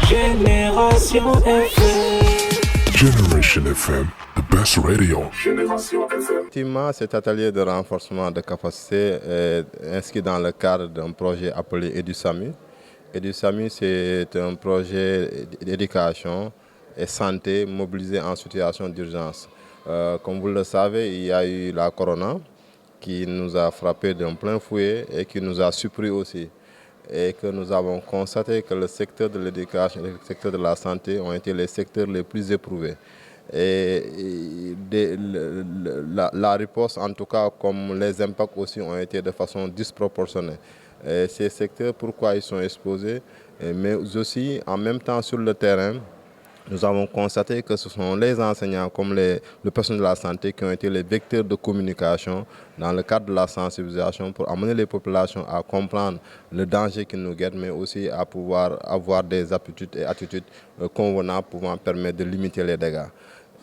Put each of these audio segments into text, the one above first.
Génération FM. Generation FM, the best radio. Effectivement, cet atelier de renforcement de capacité est inscrit dans le cadre d'un projet appelé EduSAMU. EduSAMU, c'est un projet d'éducation et santé mobilisé en situation d'urgence. Comme vous le savez, il y a eu la corona qui nous a frappé d'un plein fouet et qui nous a surpris aussi. Et que nous avons constaté que le secteur de l'éducation et le secteur de la santé ont été les secteurs les plus éprouvés. Et la riposte, en tout cas, comme les impacts aussi, ont été de façon disproportionnée. Et ces secteurs, pourquoi ils sont exposés, mais aussi, en même temps, sur le terrain, nous avons constaté que ce sont les enseignants comme le personnel de la santé qui ont été les vecteurs de communication dans le cadre de la sensibilisation pour amener les populations à comprendre le danger qui nous guette, mais aussi à pouvoir avoir des aptitudes et attitudes convenables pouvant permettre de limiter les dégâts.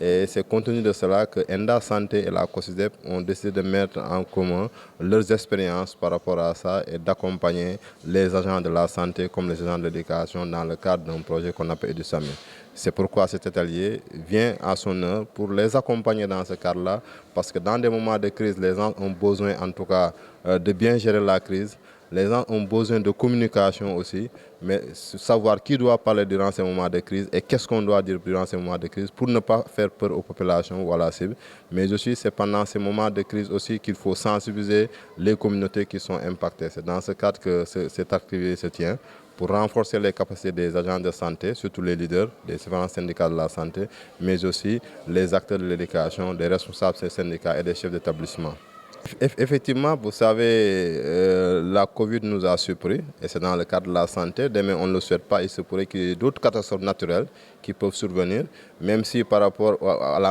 Et c'est compte tenu de cela que ENDA Santé et la COSYDEP ont décidé de mettre en commun leurs expériences par rapport à ça et d'accompagner les agents de la santé comme les agents de l'éducation dans le cadre d'un projet qu'on appelle EduSAMU. C'est pourquoi cet atelier vient à son heure pour les accompagner dans ce cadre-là, parce que dans des moments de crise, les gens ont besoin en tout cas de bien gérer la crise. Les gens ont besoin de communication aussi, mais savoir qui doit parler durant ces moments de crise et qu'est-ce qu'on doit dire durant ces moments de crise pour ne pas faire peur aux populations ou à la cible. Mais aussi, c'est pendant ces moments de crise aussi qu'il faut sensibiliser les communautés qui sont impactées. C'est dans ce cadre que cette activité se tient pour renforcer les capacités des agents de santé, surtout les leaders des différents syndicats de la santé, mais aussi les acteurs de l'éducation, des responsables de ces syndicats et des chefs d'établissement. Effectivement, vous savez, la Covid nous a surpris et c'est dans le cadre de la santé. Demain, on ne le souhaite pas, il se pourrait qu'il y ait d'autres catastrophes naturelles qui peuvent survenir, même si par rapport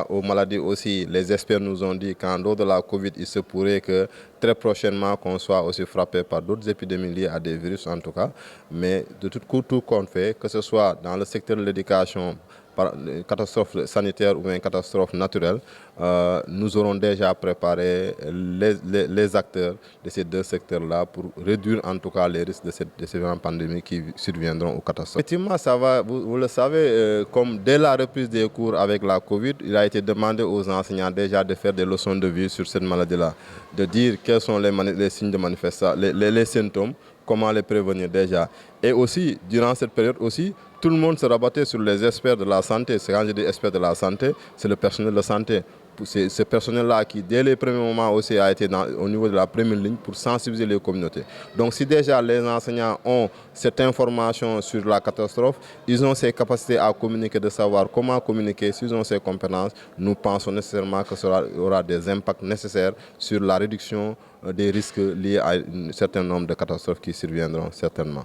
aux maladies aussi, les experts nous ont dit qu'en dehors de la Covid, il se pourrait que très prochainement qu'on soit aussi frappé par d'autres épidémies liées à des virus en tout cas. Mais de tout compte fait, que ce soit dans le secteur de l'éducation, par une catastrophe sanitaire ou une catastrophe naturelle, nous aurons déjà préparé les acteurs de ces deux secteurs-là pour réduire en tout cas les risques de ces grandes pandémies qui surviendront aux catastrophes. Effectivement, ça va, vous le savez, comme dès la reprise des cours avec la Covid, il a été demandé aux enseignants déjà de faire des leçons de vie sur cette maladie-là, de dire quels sont les signes de manifestation, les symptômes, comment les prévenir déjà. Et aussi, durant cette période aussi, tout le monde se rabattait sur les experts de la santé. Quand je dis experts de la santé, c'est le personnel de santé. C'est ce personnel-là qui, dès les premiers moments aussi, a été au niveau de la première ligne pour sensibiliser les communautés. Donc si déjà les enseignants ont cette information sur la catastrophe, ils ont ces capacités à communiquer, de savoir comment communiquer, s'ils ont ces compétences, nous pensons nécessairement que cela aura des impacts nécessaires sur la réduction des risques liés à un certain nombre de catastrophes qui surviendront certainement.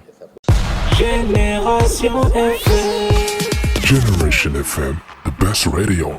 Génération FM. Generation FM, the best radio.